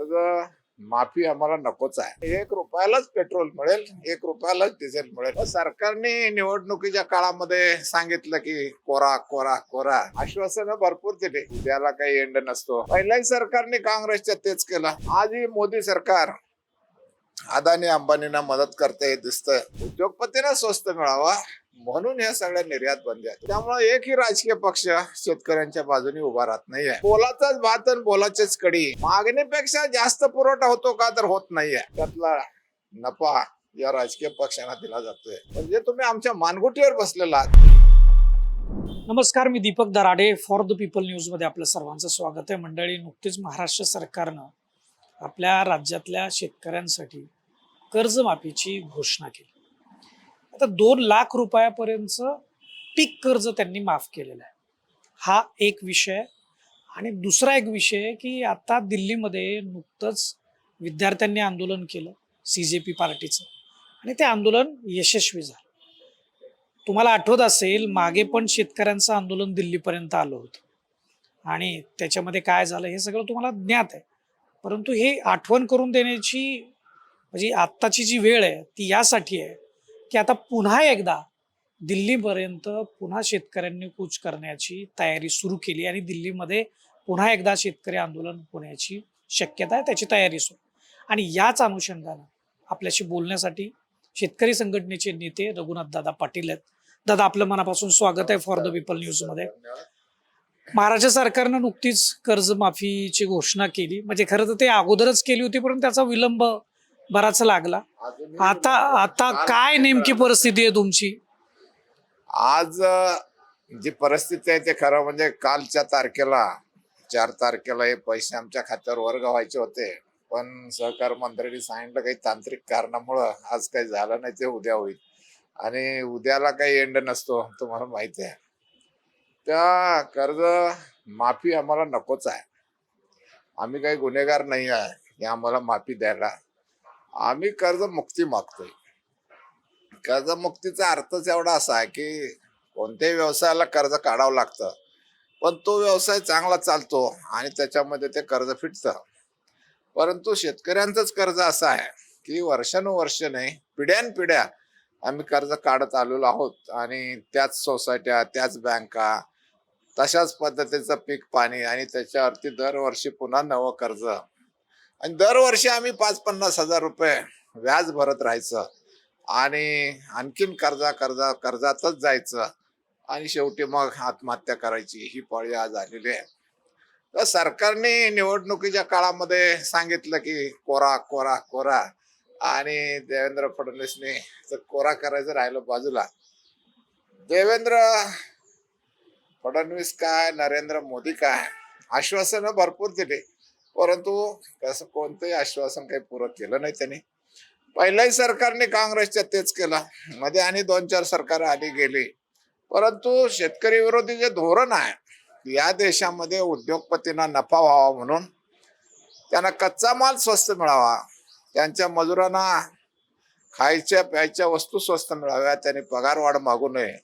कर्ज माफी आम्हाला नकोच आहे. 1 रुपयालाच पेट्रोल मिळेल, 1 रुपयालाच डिझेल मिळेल. सरकारने निवडणुकीच्या काळामध्ये सांगितलं की कोरा कोरा कोरा, आश्वासनं भरपूर दिली. उद्याला काही एंड नसतो. पहिल्याही सरकारने काँग्रेसच्या तेच केलं. आजही मोदी सरकार अदानी अंबानींना मदत करते हे दिसतंय. उद्योगपतींना स्वस्त मिळावा म्हणून या सगळ्या निर्यात बंदी आहेत. त्यामुळे एकही राजकीय पक्ष शेतकऱ्यांच्या बाजूने उभा राहत नाहीये. बोलाचाच भात आणि बोलाचीच कडी. मागणीपेक्षा जास्त पुरवठा होतो का तर होत नाहीये. त्यातला नफा या राजकीय पक्षांना दिला जातोय. म्हणजे तुम्ही आमच्या मानगुटीवर बसलेला आहात. नमस्कार, मी Deepak Darade. For the people news मध्ये आपलं सर्वांचं स्वागत आहे. मंडळी, नुकतीच महाराष्ट्र सरकारनं आपल्या राज्यातल्या शेतकऱ्यांसाठी कर्जमाफीची घोषणा केली. आता 2 लाख रुपयापर्यंत पीक कर्ज त्यांनी माफ केलेलं आहे. हा एक विषय. आणि दुसरा एक विषय आहे की आता दिल्लीमध्ये नुकतंच विद्यार्थ्यांनी आंदोलन केलं, CJP पार्टीचं, आणि ते आंदोलन यशस्वी झालं. तुम्हाला आठवत असेल, मागे पण शेतकऱ्यांचं आंदोलन दिल्लीपर्यंत आलं होतं आणि त्याच्यामध्ये काय झालं हे सगळं तुम्हाला ज्ञात आहे. परंतु हे आठवण करून देण्याची म्हणजे आत्ताची जी वेळ आहे ती यासाठी आहे की आता पुन्हा एकदा दिल्लीपर्यंत पुन्हा शेतकऱ्यांनी कूच करण्याची तयारी सुरू केली आणि दिल्लीमध्ये पुन्हा एकदा शेतकरी आंदोलन होण्याची शक्यता आहे, त्याची तयारी सुरू. आणि याच अनुषंगानं आपल्याशी बोलण्यासाठी शेतकरी संघटनेचे नेते रघुनाथ दादा पाटील आहेत. दादा, आपलं मनापासून स्वागत आहे फॉर द पीपल न्यूज मध्ये. महाराष्ट्र सरकारनं नुकतीच कर्जमाफीची घोषणा केली. म्हणजे खरं तर ते अगोदरच केली होती, पण त्याचा विलंब बराच लागला. आता काय नेमकी परिस्थिती आहे तुमची? आज जी परिस्थिती आहे ते खरं म्हणजे कालच्या तारखेला 4 तारखेला हे पैसे आमच्या खात्यावर वर्ग व्हायचे होते, पण सहकार मंत्र्यांनी सांगितलं काही तांत्रिक कारणामुळं आज काही झालं नाही, ते उद्या होईल. आणि उद्याला काही एंड नसतो, तुम्हाला माहिती आहे. त्या कर्ज माफी आम्हाला नकोच आहे. आम्ही काही गुन्हेगार नाही आहे की आम्हाला माफी द्यायला. आम्ही कर्जमुक्ती मागतोय. कर्जमुक्तीचा अर्थच एवढा असा आहे की कोणत्याही व्यवसायाला कर्ज काढावं लागतं, पण तो व्यवसाय चांगला चालतो आणि त्याच्यामध्ये ते कर्ज फिटतं. परंतु शेतकऱ्यांचंच कर्ज असं आहे की वर्षानुवर्ष नाही, पिढ्यानपिढ्या आम्ही कर्ज काढत आलेलो आहोत आणि त्याच सोसायट्या, त्याच बँका, तशाच पद्धतीचं पीक पाणी आणि त्याच्यावरती दरवर्षी पुन्हा नवं कर्ज. आणि दरवर्षी आम्ही 50-50 हजार रुपये व्याज भरत राहायचं आणि आणखीन कर्जातच जायचं आणि शेवटी मग आत्महत्या करायची, ही पाळी आज आलेली आहे. तर सरकारने निवडणुकीच्या काळामध्ये सांगितलं की कोरा कोरा कोरा, आणि देवेंद्र फडणवीसने तर कोरा करायचं राहिलं बाजूला. देवेंद्र फडणवीस काय, नरेंद्र मोदी काय, आश्वासनं भरपूर दिली, परंतु कसं कोणतंही आश्वासन काही पुरं केलं नाही त्यांनी. पहिल्याही सरकारने काँग्रेसच्या तेच केलं. मध्ये आणि 2-4 सरकार आली गेली, परंतु शेतकरी विरोधी जे धोरण आहे या देशामध्ये, उद्योगपतींना नफा व्हावा म्हणून, त्यांना कच्चा माल स्वस्त मिळावा, त्यांच्या मजुरांना खायच्या प्यायच्या वस्तू स्वस्त मिळाव्या, त्यांनी पगारवाढ मागू नये,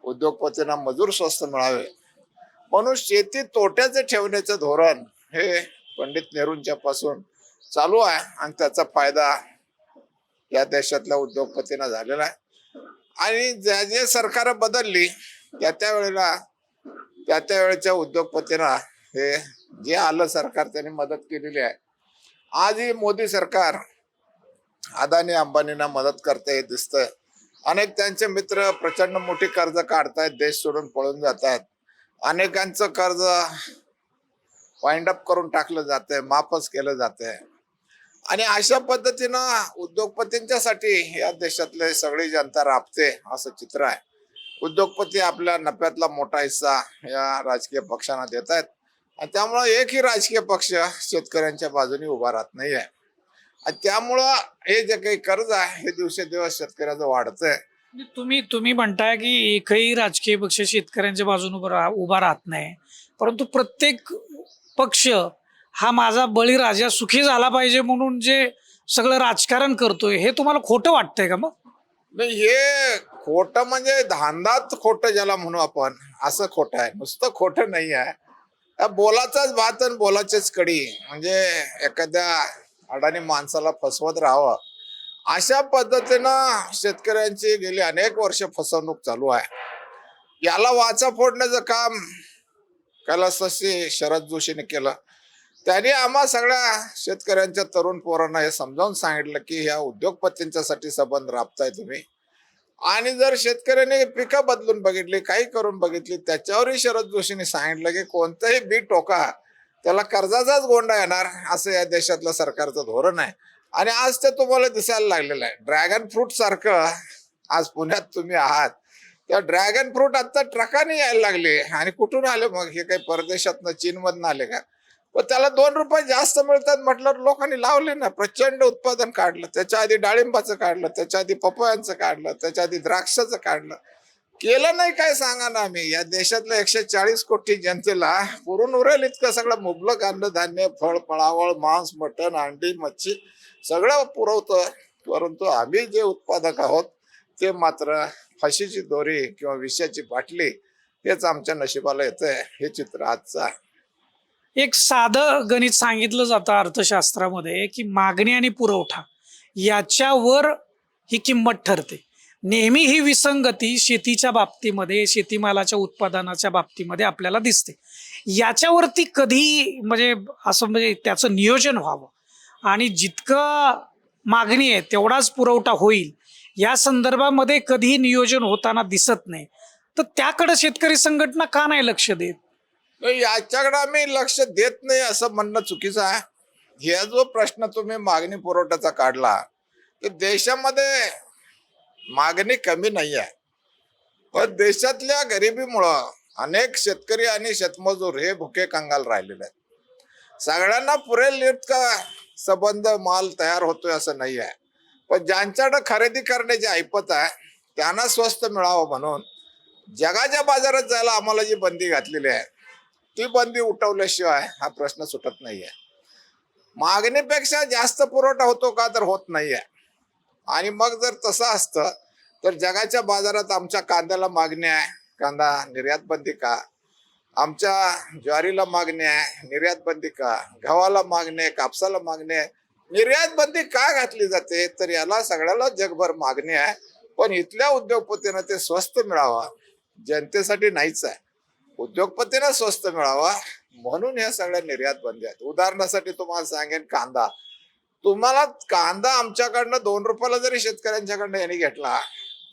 उद्योगपतींना मजूर स्वस्त मिळावे म्हणून शेती तोट्याचे ठेवण्याचं धोरण हे पंडित नेहरूंच्या पासून चालू आहे आणि त्याचा फायदा या देशातल्या उद्योगपतींना झालेला आहे. आणि जे सरकार बदलली त्या वेळेच्या उद्योगपतींना हे जे आलं सरकार त्यांनी मदत केलेली आहे. आजही मोदी सरकार अदानी अंबानींना मदत करते हे दिसतंय. अनेक त्यांचे मित्र प्रचंड मोठी कर्ज काढतायत, देश सोडून पळून जात आहेत. अनेकांचं कर्ज वाइंड अप करून टाकलं जातंय, माफच केलं जातंय. आणि अशा पद्धतीनं उद्योगपतींच्यासाठी या देशातले सगळी जनता राबते असं चित्र आहे. उद्योगपती आपल्या नफ्यातला मोठा हिस्सा या राजकीय पक्षांना देत आहेत आणि त्यामुळं एकही राजकीय पक्ष शेतकऱ्यांच्या बाजूने उभा राहत नाहीये. आणि त्यामुळं हे जे काही कर्ज आहे हे दिवसेंदिवस शेतकऱ्याचं वाढतंय. तुम्ही म्हणताय की एकही राजकीय पक्ष शेतकऱ्यांच्या बाजूने उभा राहत नाही, परंतु प्रत्येक पक्ष हा माझा बळीराजा सुखी झाला पाहिजे म्हणून जे सगळं राजकारण करतोय, हे तुम्हाला खोटं वाटतंय का? मग नाही, हे खोटं म्हणजे धांदात खोटं ज्याला म्हणू आपण, असं खोटं आहे, नुसतं खोटं नाही आहे. या बोलाचाच भात आणि बोलाचीच कडी, म्हणजे एखाद्या अडाणी माणसाला फसवत राहावं अशा पद्धतीनं शेतकऱ्यांची गेली अनेक वर्ष फसवणूक चालू आहे. याला वाचा फोडण्याचं काम कैलासवासी शरद जोशीने केलं. त्यांनी आम्हा सगळ्या शेतकऱ्यांच्या तरुण पोरांना हे समजावून सांगितलं की ह्या उद्योगपतींच्यासाठी संबंध राबताय तुम्ही, आणि जर शेतकऱ्यांनी पिकं बदलून बघितली, काही करून बघितली, त्याच्यावरही शरद जोशींनी सांगितलं की कोणतंही बी टोका त्याला कर्जाचाच गोंडा येणार, असं या देशातलं सरकारचं धोरण आहे. आणि आज ते तुम्हाला दिसायला लागलेलं आहे. ड्रॅगन फ्रूट सारखं आज पुण्यात तुम्ही आहात, त्या ड्रॅगन फ्रूट आता ट्रकाने यायला लागले. आणि कुठून आले मग? हे काही परदेशातनं चीनमधनं आले का? पण त्याला 2 रुपये जास्त मिळतात म्हटलं, लोकांनी लावले ना, प्रचंड उत्पादन काढलं. त्याच्या आधी डाळिंबाचं काढलं, त्याच्या आधी पपयांचं काढलं, त्याच्या आधी द्राक्षाचं काढलं. केलं नाही काय सांगा ना. आम्ही या देशातल्या 140 कोटी जनतेला पुरून उरेल इतकं सगळं मुबलक अन्नधान्य, फळ, फळावळ, मांस, मटण, अंडी, मच्छी सगळं पुरवतं. परंतु आम्ही जे उत्पादक आहोत ते मात्र फाशीची दोरी किंवा विषयाची बाटली हेच आमच्या नशिबाला येतंय. हे चित्र आजचं आहे. एक साधं गणित सांगितलं जातं अर्थशास्त्रामध्ये की मागणी आणि पुरवठा याच्यावर ही किंमत ठरते. नेहमी ही विसंगती शेतीच्या बाबतीमध्ये, शेतीमालाच्या उत्पादनाच्या बाबतीमध्ये आपल्याला दिसते. याच्यावरती कधी म्हणजे असं म्हणजे त्याचं नियोजन व्हावं आणि जितकं मागणी आहे तेवढाच पुरवठा होईल या संदर्भामध्ये कधीही नियोजन होताना दिसत नाही. तर त्याकडे शेतकरी संघटना का नाही लक्ष देत? तर याच्याकडे आम्ही लक्ष देत नाही असं म्हणणं चुकीचं आहे. हे जो प्रश्न तुम्ही मागणी पुरवठ्याचा काढला, तर देशामध्ये मागणी कमी नाही आहे, पण देशातल्या गरिबीमुळं अनेक शेतकरी आणि शेतमजूर हे भुके कंगाल राहिलेले आहेत. सगळ्यांना पुरेल इतका संबंध माल तयार होतोय असं नाही आहे. पण ज्यांच्याकडे खरेदी करण्याची ऐपत आहे त्यांना स्वस्त मिळावं म्हणून जगाच्या बाजारात जायला आम्हाला जी बंदी घातलेली आहे ती बंदी उठवल्याशिवाय हा प्रश्न सुटत नाहीये. मागणीपेक्षा जास्त पुरवठा होतो का? तर होत नाहीये. आणि मग जर तसं असतं तर जगाच्या बाजारात आमच्या कांद्याला मागणी आहे, कांदा निर्यात बंदी का? आमच्या ज्वारीला मागणी आहे, निर्यात बंदी का? गव्हाला मागणी आहे, कापसाला मागणी आहे, निर्यात बंदी का घातली जाते? तर याला सगळ्याला जगभर मागणी आहे, पण इथल्या उद्योगपतींना ते स्वस्त मिळावं, जनतेसाठी नाहीच आहे. उद्योगपतींना स्वस्त मिळावा म्हणून या सगळ्या निर्यात बंदी आहेत. उदाहरणासाठी तुम्हाला सांगेन, कांदा. तुम्हाला कांदा आमच्याकडनं 2 रुपयाला जरी शेतकऱ्यांच्याकडनं यांनी घेतला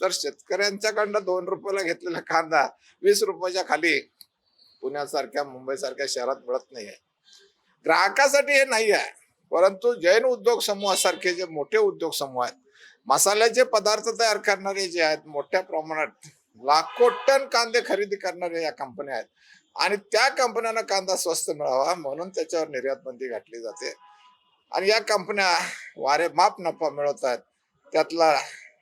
तर शेतकऱ्यांच्याकडनं 2 रुपयाला घेतलेला कांदा 20 रुपयाच्या खाली पुण्यासारख्या मुंबईसारख्या शहरात मिळत नाहीये. ग्राहकासाठी हे नाही आहे. परंतु जैन उद्योग समूहासारखे जे मोठे उद्योग समूह आहेत, मसाल्याचे पदार्थ तयार करणारे जे आहेत, मोठ्या प्रमाणात लाखो टन कांदे खरेदी करणारे या कंपन्या आहेत, आणि त्या कंपन्यांना कांदा स्वस्त मिळावा म्हणून त्याच्यावर निर्यात बंदी घातली जाते. आणि या कंपन्या वारे माप नफा मिळवत आहेत. त्यातला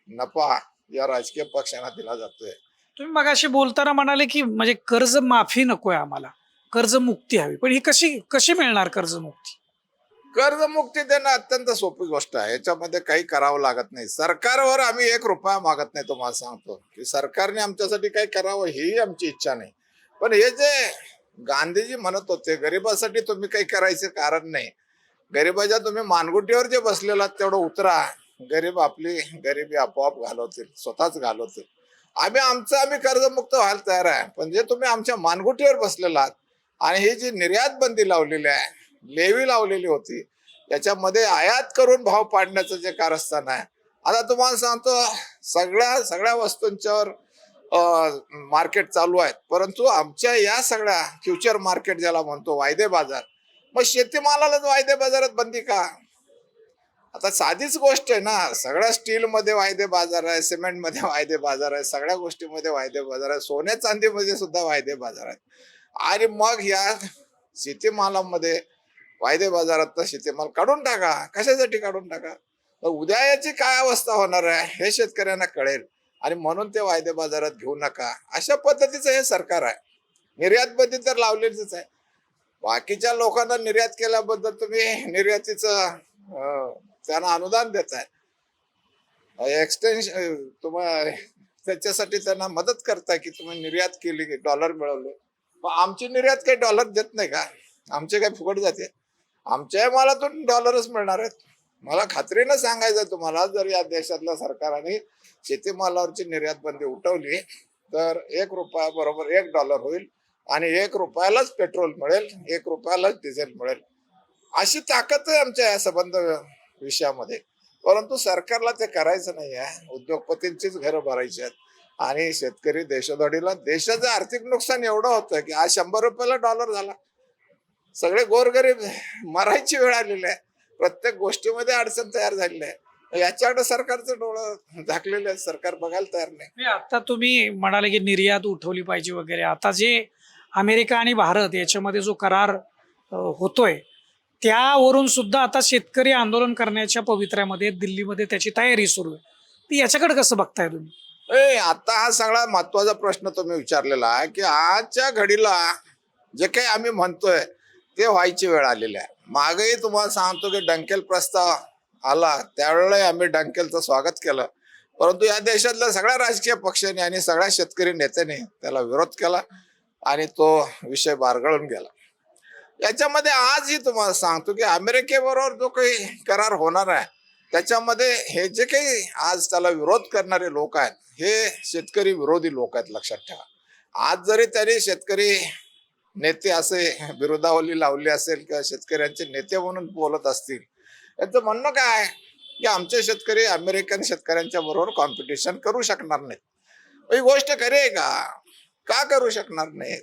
नफा या राजकीय पक्षांना दिला जातोय. तुम्ही मगाशी बोलताना म्हणाले की म्हणजे कर्ज माफी नकोय आम्हाला, कर्जमुक्ती हवी. पण ही कशी कशी मिळणार कर्जमुक्ती? कर्जमुक्ती देणं अत्यंत सोपी गोष्ट आहे. याच्यामध्ये काही करावं लागत नाही. सरकारवर आम्ही 1 रुपया मागत नाही. तुम्हाला सांगतो की सरकारने आमच्यासाठी काही करावं ही आमची इच्छा नाही. पण हे जे गांधीजी म्हणत होते, गरिबासाठी तुम्ही काही करायचे कारण नाही, गरिबाच्या तुम्ही मानगुटीवर जे बसलेला तेवढं उतरा, गरीब आपली गरिबी आपोआप घालवतील, स्वतःच घालवतील. आम्ही कर्जमुक्त व्हायला तयार आहे. पण जे तुम्ही आमच्या मानगुटीवर बसलेला आहात आणि ही जी निर्यात बंदी लावलेली आहे, लेवी लावलेली होती, याच्यामध्ये आयात करून भाव पाडण्याचं जे कारस्थान आहे. आता तुम्हाला सांगतो, सगळ्या सगळ्या वस्तूंच्यावर मार्केट चालू आहेत, परंतु आमच्या या सगळ्या फ्युचर मार्केट ज्याला म्हणतो, वायदे बाजार, मग शेतीमालालाच वायदे बाजारात बंदी का? आता साधीच गोष्ट आहे ना. सगळ्या स्टील मध्ये वायदे बाजार आहे, सिमेंट मध्ये वायदे बाजार आहे, सगळ्या गोष्टीमध्ये वायदे बाजार आहे, सोन्या चांदीमध्ये सुद्धा वायदे बाजार आहेत. आणि मग या शेतीमालामध्ये वायदे बाजारात तर शेतीमाल काढून टाका. कशासाठी काढून टाका? तर उद्या याची काय अवस्था होणार आहे हे शेतकऱ्यांना कळेल, आणि म्हणून ते वायदे बाजारात घेऊ नका अशा पद्धतीचं हे सरकार आहे. निर्यात बंदी तर लावलेलीच आहे. बाकीच्या लोकांना निर्यात केल्याबद्दल तुम्ही निर्यातीचं त्यांना अनुदान देताय, एक्सटेन्शन तुम्हाला त्याच्यासाठी त्यांना मदत करताय की तुम्ही निर्यात केली की डॉलर मिळवले. आमची निर्यात काही डॉलर देत नाही का? आमचे काही फुकट जाते? आमच्या मालातून डॉलरच मिळणार आहेत. मला खात्रीनं सांगायचं तुम्हाला, जर या देशातल्या सरकारने शेतीमालावरची निर्यात बंदी उठवली तर 1 रुपया बरोबर $1 होईल आणि 1 रुपयालाच पेट्रोल मिळेल, 1 रुपयालाच डिझेल मिळेल. अशी ताकद आहे आमच्या या संबंध विषयामध्ये. परंतु सरकारला ते करायचं नाही आहे. उद्योगपतींचीच घरं भरायची आहेत आणि शेतकरी देशोधडीला. देशाचं आर्थिक नुकसान एवढं होतं की आज 100 रुपयाला डॉलर झाला. सगळे गोरगरीब मरायची वेळ आलेली आहे. प्रत्येक गोष्टीमध्ये अडचण तयार झालेली आहे. याच्याकडे सरकारचं डोळं झाकलेलं आहे. सरकार बघायला तयार नाही. नाही, आता तुम्ही म्हणाले की निर्यात उठवली पाहिजे वगैरे. आता जे अमेरिका आणि भारत याच्यामध्ये जो करार होतोय, त्यावरून सुद्धा आता शेतकरी आंदोलन करण्याच्या पवित्र्यामध्ये दिल्लीमध्ये त्याची तयारी सुरू आहे. तर याच्याकडे कसं बघताय तुम्ही? आता हा सगळा महत्वाचा प्रश्न तुम्ही विचारलेला आहे की आजच्या घडीला जे काही आम्ही म्हणतोय ते व्हायची वेळ आलेली आहे. मागेही तुम्हाला सांगतो की डंकेल प्रस्ताव आला, त्यावेळेला आम्ही डंकेलचं स्वागत केलं. परंतु या देशातल्या सगळ्या राजकीय पक्षांनी आणि सगळ्या शेतकरी नेत्यांनी त्याला विरोध केला आणि तो विषय बारगळून गेला. याच्यामध्ये आजही तुम्हाला सांगतो की अमेरिकेबरोबर जो काही करार होणार आहे त्याच्यामध्ये हे जे काही आज त्याला विरोध करणारे लोक आहेत हे शेतकरी विरोधी लोक आहेत, लक्षात ठेवा. आज जरी त्यांनी शेतकरी नेते असे विरोधावली लावली असेल किंवा शेतकऱ्यांचे नेते म्हणून बोलत असतील, यांचं म्हणणं काय आहे की आमचे शेतकरी अमेरिकन शेतकऱ्यांच्या बरोबर कॉम्पिटिशन करू शकणार नाहीत. ही गोष्ट खरी आहे का करू शकणार नाहीत?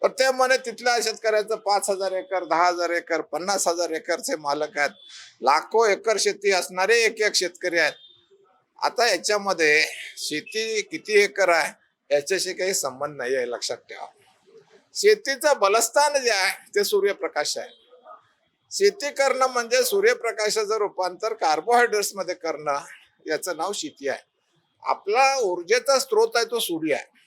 तर ते म्हणे तिथल्या शेतकऱ्याचं 5,000 एकर, 10,000 एकर, 50,000 एकरचे मालक आहेत. लाखो एकर शेती असणारे एक शेतकरी आहेत. आता याच्यामध्ये शेती किती एकर आहे याच्याशी काही संबंध नाही आहे, लक्षात ठेवा. शेतीचं बलस्थान जे आहे ते सूर्यप्रकाश आहे. शेती करणं म्हणजे सूर्यप्रकाशाचं रूपांतर कार्बोहायड्रेट्स मध्ये करणं, याचं नाव शेती आहे. आपला ऊर्जेचा स्रोत आहे तो सूर्य आहे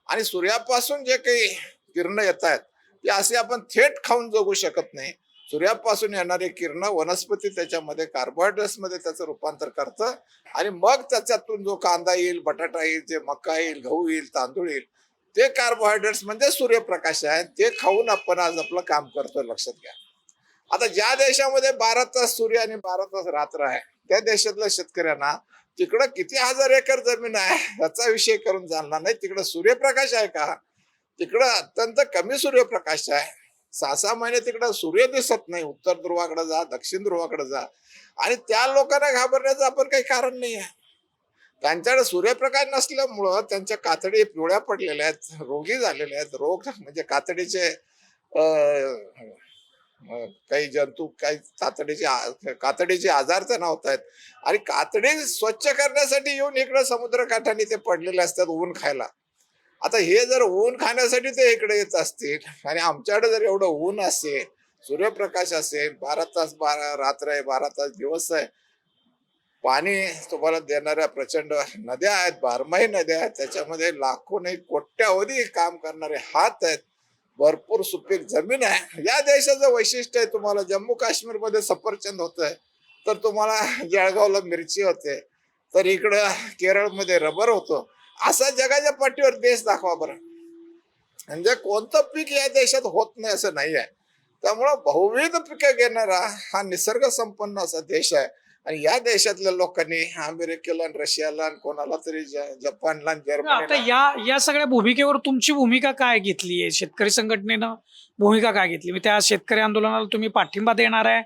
आणि सूर्यापासून जे काही किरण येत आहेत ते असे आपण थेट खाऊन जगू शकत नाही. सूर्यापासून येणारे किरण वनस्पती त्याच्यामध्ये कार्बोहायड्रेट्स मध्ये त्याचं रूपांतर करतं आणि मग त्याच्यातून जो कांदा येईल, बटाटा येईल, जे मका येईल, गहू येईल, तांदूळ येईल, ते कार्बोहायड्रेट्स म्हणजे सूर्यप्रकाश आहे. ते खाऊन आपण आज आपलं काम करतो, लक्षात घ्या. आता ज्या देशामध्ये 12 तास सूर्य आणि 12 तास रात्र आहे त्या देशातल्या शेतकऱ्यांना तिकडं किती हजार एकर जमीन आहे याचा विषय करून चालणार नाही. तिकडं सूर्यप्रकाश आहे का? तिकडं अत्यंत कमी सूर्यप्रकाश आहे. 6-6 महिने तिकडं सूर्य दिसत नाही. उत्तर ध्रुवाकडे जा, दक्षिण ध्रुवाकडे जा, आणि त्या लोकांना घाबरण्याचं आपण काही कारण नाही आहे. त्यांच्याकडे सूर्यप्रकाश नसल्यामुळं त्यांच्या कातडी पिवळ्या पडलेल्या आहेत, रोगी झालेल्या आहेत. रोग म्हणजे कातडीचे काही जंतू, काही कातडीचे आजार त्यांना होत आहेत आणि कातडी स्वच्छ करण्यासाठी येऊन इकडे समुद्रकाठाने ते पडलेले असतात ऊन खायला. आता हे जर ऊन खाण्यासाठी ते इकडे येत असतील आणि आमच्याकडे जर एवढं ऊन असेल, सूर्यप्रकाश असेल, 12 तास रात्र आहे, 12 तास दिवस आहे, पाणी तुम्हाला देणाऱ्या प्रचंड नद्या आहेत, बारमाही नद्या आहेत, त्याच्यामध्ये लाखो नाही कोट्यावधी काम करणारे हात आहेत, भरपूर सुपीक जमीन आहे. या देशाचं वैशिष्ट्य आहे. तुम्हाला जम्मू काश्मीर मध्ये सफरचंद होतंय तर तुम्हाला जळगावला मिरची होते, तर इकडं केरळमध्ये रबर होतो. असा जगाच्या पाठीवर देश दाखवा बरं. म्हणजे कोणतं पीक या देशात होत नाही असं नाही आहे. त्यामुळं बहुविध पिकं घेणारा हा निसर्ग संपन्न असा देश आहे आणि या देशातल्या लोकांनी अमेरिकेला आणि रशियाला आणि कोणाला तरी जपानला आणि आता जर्मनीला या सगळ्या भूमिकेवर तुमची भूमिका काय घेतली आहे? शेतकरी संघटनेनं भूमिका काय घेतली? म्हणजे त्या शेतकरी आंदोलनाला तुम्ही पाठिंबा देणार आहे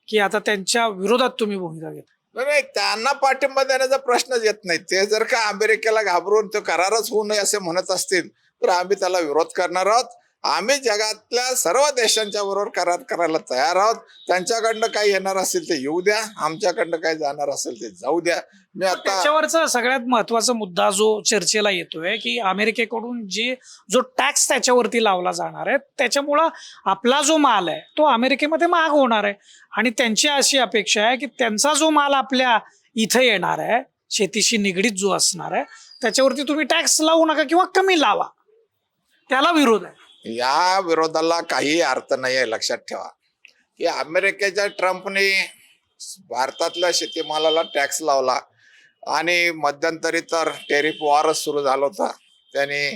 की आता त्यांच्या विरोधात तुम्ही भूमिका घेता? नाही, त्यांना पाठिंबा देण्याचा प्रश्नच येत नाही. ते जर का अमेरिकेला घाबरून तो करारच होऊ नये असे म्हणत असतील तर आम्ही त्याला विरोध करणार आहोत. आम्ही जगातल्या सर्व देशांच्या बरोबर करार करायला तयार आहोत. त्यांच्याकडनं काही येणार असेल ते येऊ द्या, आमच्याकडनं काही जाणार असेल ते जाऊ द्या. मी आता त्याच्यावरचा सगळ्यात महत्वाचा मुद्दा जो चर्चेला येतोय की अमेरिकेकडून जो टॅक्स त्याच्यावरती लावला जाणार आहे त्याच्यामुळं आपला जो माल आहे तो अमेरिकेमध्ये महाग होणार आहे आणि त्यांची अशी अपेक्षा आहे की त्यांचा जो माल आपल्या इथे येणार आहे, शेतीशी निगडीत जो असणार आहे, त्याच्यावरती तुम्ही टॅक्स लावू नका किंवा कमी लावा. त्याला विरोध आहे. या विरोधाला काही अर्थ नाही आहे, लक्षात ठेवा. की अमेरिकेच्या ट्रम्पने भारतातल्या शेतीमालाला टॅक्स लावला आणि मध्यंतरी तर टेरिफ वॉरच सुरू झाला होता. त्याने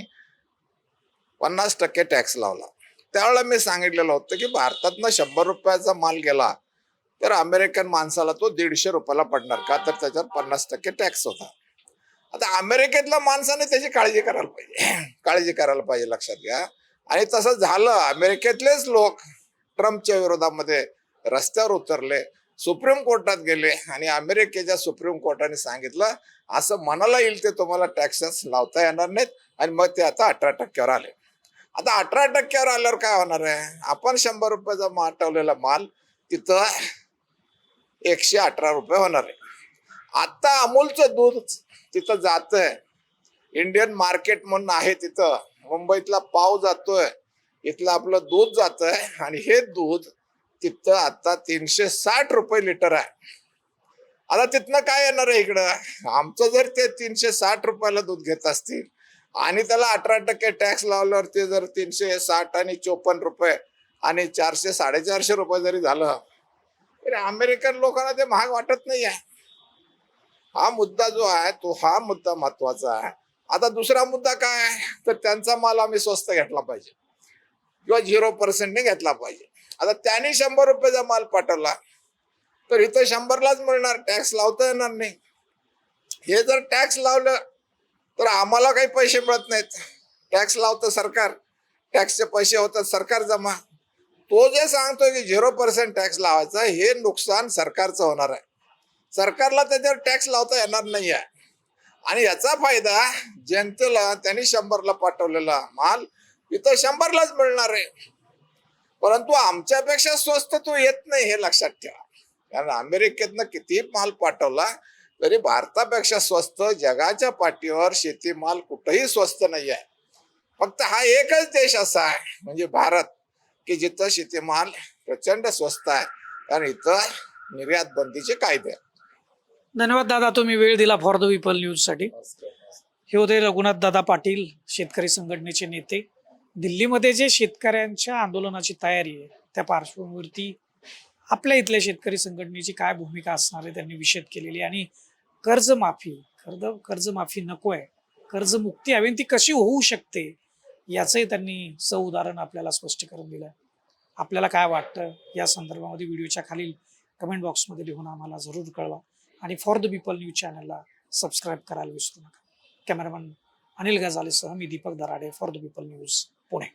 50% टॅक्स लावला. त्यावेळेला मी सांगितलेलं होतं की भारतातनं 100 रुपयाचा माल गेला तर अमेरिकन माणसाला तो 150 रुपयाला पडणार, का तर त्याच्यावर 50% टॅक्स होता. आता अमेरिकेतल्या माणसाने त्याची काळजी करायला पाहिजे काळजी करायला पाहिजे, लक्षात घ्या. आणि तसं झालं. अमेरिकेतलेच लोक ट्रम्पच्या विरोधामध्ये रस्त्यावर उतरले, सुप्रीम कोर्टात गेले आणि अमेरिकेच्या सुप्रीम कोर्टाने सांगितलं असं मनाला येईल ते तुम्हाला टॅक्सेस लावता येणार नाहीत. आणि मग ते आता 18%वर आले. आता 18%वर आल्यावर काय होणार आहे? आपण 100 रुपयाचा माल माल तिथं 118 रुपये होणार आहे. आता अमूलचं दूध तिथं जातंय, इंडियन मार्केट म्हणून आहे तिथं, मुंबईतला पाव जातोय, इथलं आपलं दूध जातंय आणि हे दूध तिथं आता 360 रुपये लिटर आहे. आता तिथनं काय येणार आहे इकडं? आमचं जर ते 360 रुपयाला दूध घेत असतील आणि त्याला 18% टॅक्स लावल्यावर ते जर 360 आणि 54 रुपये आणि 400 450 रुपये जरी झालं तरी अमेरिकन लोकांना ते महाग वाटत नाही आहे. हा मुद्दा जो आहे तो हा मुद्दा महत्वाचा आहे. आता दुसरा मुद्दा काय आहे? तर त्यांचा माल आम्ही स्वस्त घेतला पाहिजे किंवा 0% घेतला पाहिजे. आता त्यांनी 100 रुपयाचा माल पाठवला तर इथं 100लाच मिळणार, टॅक्स लावता येणार नाही. हे जर टॅक्स लावलं तर आम्हाला काही पैसे मिळत नाहीत. टॅक्स लावतं सरकार, टॅक्सचे पैसे होतात सरकार जमा. तो जे सांगतोय की 0% टॅक्स लावायचा, हे नुकसान सरकारचं होणार आहे. सरकारला त्याच्यावर टॅक्स लावता येणार नाही आहे. आणि याचा फायदा जनतेला, त्यांनी 100ला पाठवलेला माल इथं 100लाच मिळणार आहे. परंतु आमच्यापेक्षा स्वस्त तो येत नाही, हे लक्षात ठेवा. कारण अमेरिकेतनं किती माल पाठवला तरी भारतापेक्षा स्वस्त जगाच्या पाठीवर शेतीमाल कुठेही स्वस्त नाही आहे. फक्त हा एकच देश असा आहे म्हणजे भारत की जिथं शेतीमाल प्रचंड स्वस्त आहे, कारण इथं निर्यात बंदीचे कायदे आहेत. धन्यवाद दादा, तुम्ही वेळ दिला फॉर द पीपल न्यूज साठी. हे होते रघुनाथ दादा पाटील, शेतकरी संघटनेचे नेते. दिल्लीमध्ये जे शेतकऱ्यांच्या आंदोलनाची तयारी आहे त्या पार्श्वभूमीवरती आपल्या इथल्या शेतकरी संघटनेची काय भूमिका असणार आहे त्यांनी विशद केलेली. आणि कर्जमाफी नको आहे, कर्जमुक्ती हवी, ती कशी होऊ शकते याचंही त्यांनी उदाहरण आपल्याला स्पष्टीकरण दिलं. आपल्याला काय वाटतं या संदर्भामध्ये व्हिडिओच्या खालील कमेंट बॉक्समध्ये लिहून आम्हाला जरूर कळवा. आणि फॉर द पीपल न्यूज चॅनलला सबस्क्राईब करायला विसरू नका. कॅमेरामन अनिल गजालेसह मी Deepak Darade, for the people news, Pune.